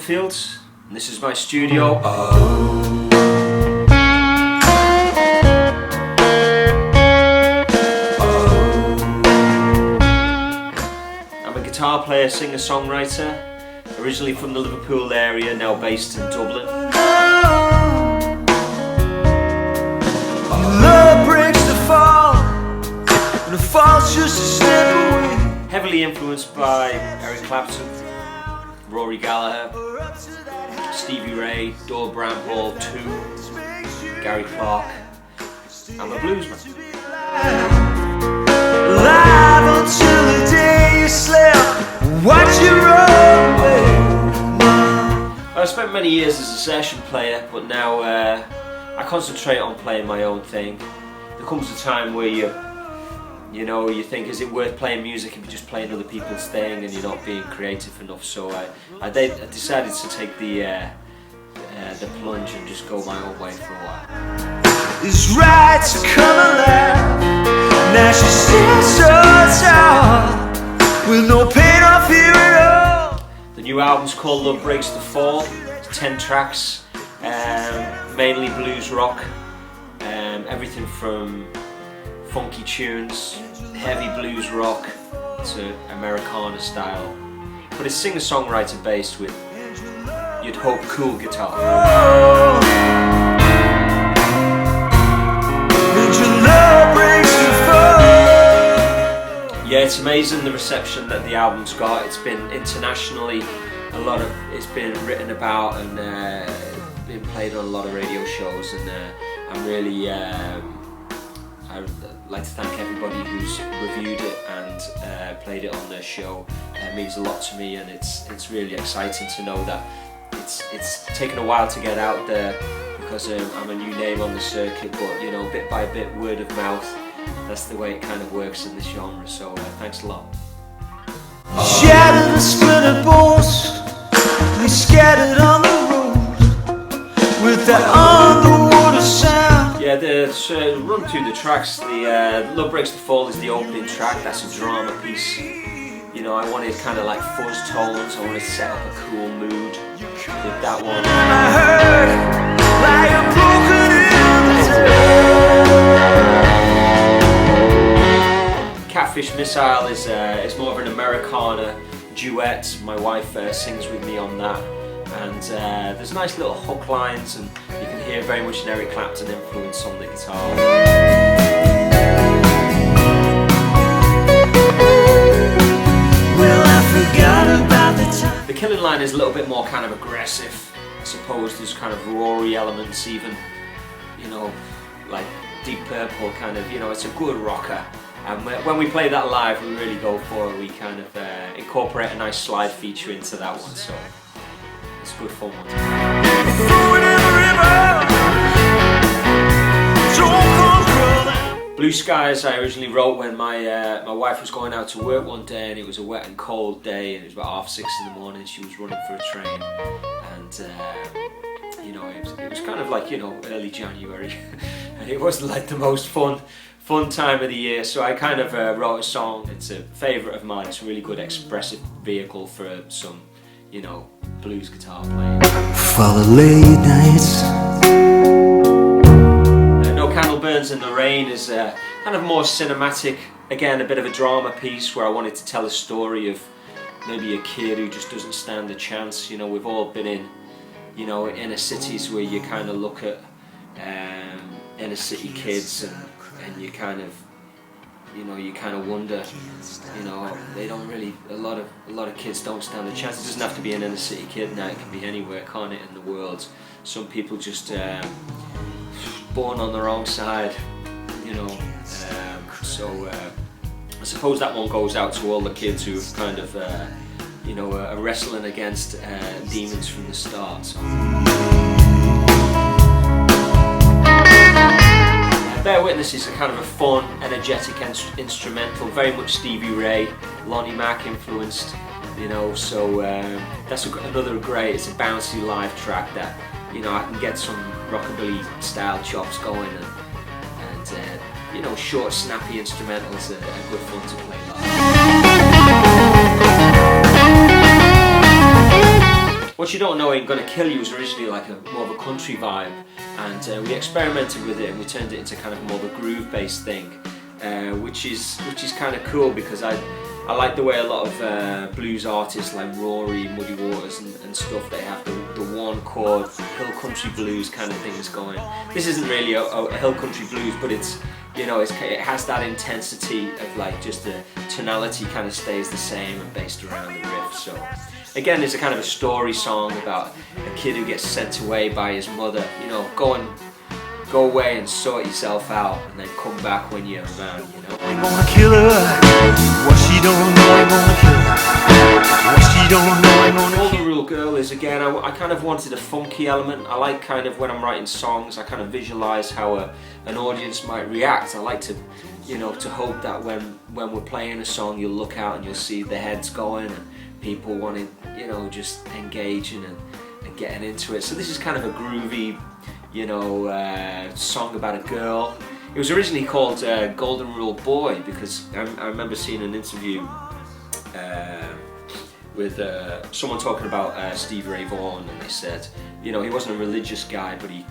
Brookfield, and this is my studio. I'm a guitar player, singer-songwriter, originally from the Liverpool area, now based in Dublin. Love breaks the fall, and the fall's just a step away. Heavily influenced by Eric Clapton, Rory Gallagher, Stevie Ray, Doyle Bramhall, Gary Clark. I'm a bluesman. Live until the day you slept, watch your own way. I spent many years as a session player, but now I concentrate on playing my own thing. There comes a time where you think, is it worth playing music if you're just playing other people's thing and you're not being creative enough? So I decided to take the plunge and just go my own way for a while. It's right to come alive. Now she stands so tall, with no pain or fear at all. The new album's called Love Breaks the Fall. It's 10 tracks, mainly blues rock, everything from funky tunes, heavy blues rock to Americana style. But it's singer-songwriter based with, you'd hope, cool guitar. Yeah, it's amazing the reception that the album's got. It's been internationally, it's been written about and been played on a lot of radio shows, and I'm really I'd like to thank everybody who's reviewed it and played it on their show. It means a lot to me, and it's really exciting to know that it's taken a while to get out there, because I'm a new name on the circuit, but bit by bit, word of mouth, that's the way it kind of works in this genre, so thanks a lot. Shattered and splintered bones, they scattered on the road with that underwater sound. Yeah, run through the tracks. The Love Breaks the Fall is the opening track. That's a drama piece. I wanted kind of like fuzz tones. I wanted to set up a cool mood with that one. I heard like a broken Catfish Missile is more of an Americana duet. My wife sings with me on that. And there's nice little hook lines, and you can hear very much an Eric Clapton influence on the guitar. Well, I forgot about the time. The Killing line is a little bit more kind of aggressive. I suppose there's kind of Rory elements, even, like Deep Purple kind of, it's a good rocker. And when we play that live, we really go for it. We kind of incorporate a nice slide feature into that one, so it's a good fun one. Blue Skies I originally wrote when my wife was going out to work one day, and it was a wet and cold day, and it was about 6:30 in the morning. She was running for a train, and it was kind of like early January, and it wasn't like the most fun time of the year. So I kind of wrote a song. It's a favourite of mine. It's a really good expressive vehicle for some blues guitar playing. For the late nights. No Candle Burns in the Rain is kind of more cinematic. Again, a bit of a drama piece where I wanted to tell a story of maybe a kid who just doesn't stand a chance. We've all been in, inner cities where you kind of look at inner city kids and you kind of wonder, they don't really, a lot of kids don't stand a chance. It doesn't have to be an inner city kid now, it can be anywhere, can't it, in the world. Some people just born on the wrong side, so I suppose that one goes out to all the kids who have kind of, are wrestling against demons from the start. So. Bear Witness is a kind of a fun, energetic instrumental, very much Stevie Ray, Lonnie Mack influenced, so that's another great, it's a bouncy live track that, I can get some rockabilly style chops going, and short, snappy instrumentals are good fun to play live. What You Don't Know Ain't Gonna Kill You was originally like more of a country vibe, and we experimented with it and we turned it into kind of more of a groove-based thing, which is kind of cool, because I like the way a lot of blues artists like Rory, Muddy Waters and stuff, they have the one chord hill country blues kind of things going. This isn't really a hill country blues, but it's, you know, it has that intensity of like just the tonality kind of stays the same and based around the riff. So again, it's a kind of a story song about a kid who gets sent away by his mother. You know, go away and sort yourself out, and then come back when you're around. You know. I'm gonna kill her. What she don't know, I'm gonna kill her. What she don't know, I'm gonna kill her. Golden Rule Girl is, again, I kind of wanted a funky element. I like kind of when I'm writing songs, I kind of visualize how an audience might react. I like to, you know, to hope that when we're playing a song, you'll look out and you'll see the heads going and people wanting, you know, just engaging and getting into it. So this is kind of a groovy, you know, song about a girl. It was originally called Golden Rule Boy, because I remember seeing an interview with someone talking about Stevie Ray Vaughan, and they said, you know, he wasn't a religious guy, but he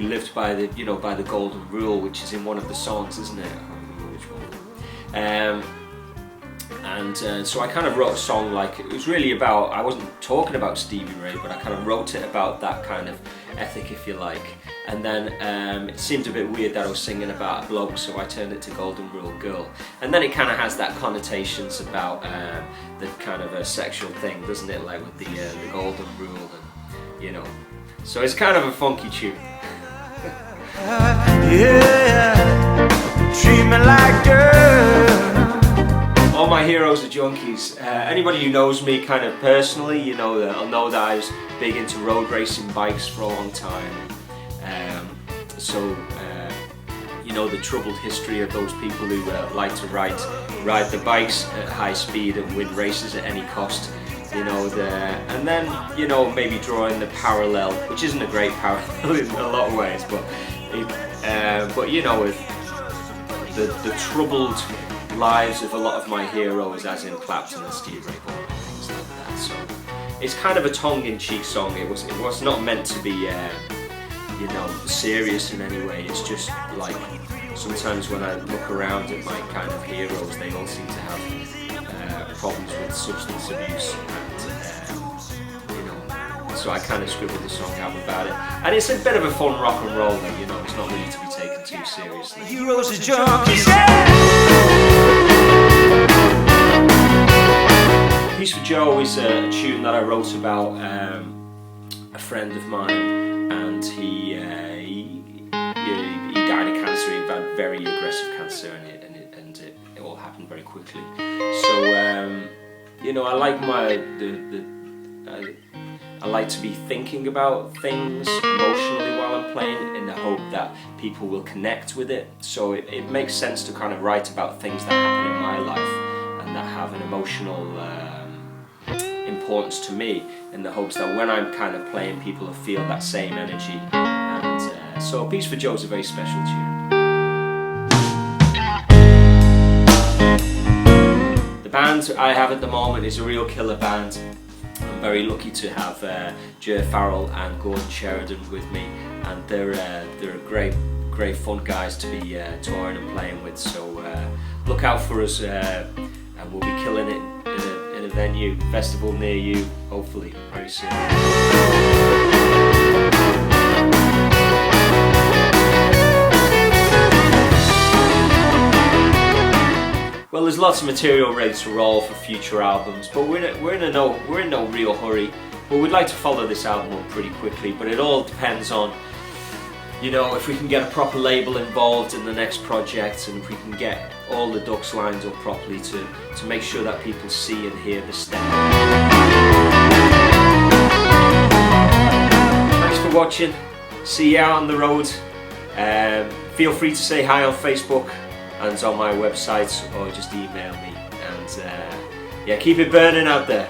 lived by the, you know, by the Golden Rule, which is in one of the songs, isn't it? I can't remember which one. So I kind of wrote a song like, it was really about, I wasn't talking about Stevie Ray, but I kind of wrote it about that kind of ethic, if you like. And then it seemed a bit weird that I was singing about a bloke, so I turned it to Golden Rule Girl. And then it kind of has that connotations about the kind of a sexual thing, doesn't it? Like with the Golden Rule, and you know. So it's kind of a funky tune. Yeah, treat me like girl. All my heroes are junkies. Anybody who knows me kind of personally, you know, I'll know that I was big into road racing bikes for a long time. You know, the troubled history of those people who like to ride the bikes at high speed and win races at any cost. You know, and then, you know, maybe drawing the parallel, which isn't a great parallel in a lot of ways, but you know, with the troubled lives of a lot of my heroes, as in Clapton and Stevie Ray Vaughan and things like that. So it's kind of a tongue-in-cheek song. It was not meant to be, you know, serious in any way. It's just like, sometimes when I look around at my kind of heroes, they all seem to have problems with substance abuse, and you know, so I kind of scribbled the song out about it. And it's a bit of a fun rock and roller, you know. It's not really to be taken too seriously. Heroes are junkies, yeah. Peace for Joe is a tune that I wrote about a friend of mine, and he died of cancer. He had very aggressive cancer, and it all happened very quickly. So you know, I like I like to be thinking about things emotionally while I'm playing, in the hope that people will connect with it. So it makes sense to kind of write about things that happen in my life and that have an emotional importance to me, in the hopes that when I'm kind of playing, people will feel that same energy. And so Peace for Joe is a very special tune. The band I have at the moment is a real killer band. I'm very lucky to have Jer Farrell and Gordon Sheridan with me, and they're great fun guys to be touring and playing with. So look out for us, and we'll be killing it in a venue, festival near you, hopefully very soon. Well, there's lots of material ready to roll for future albums, but we're in no real hurry. But we'd like to follow this album up pretty quickly. But it all depends on, you know, if we can get a proper label involved in the next project, and if we can get all the ducks lined up properly to make sure that people see and hear the step. Thanks for watching. See you out on the road. Feel free to say hi on Facebook and on my website, or just email me. And yeah, keep it burning out there.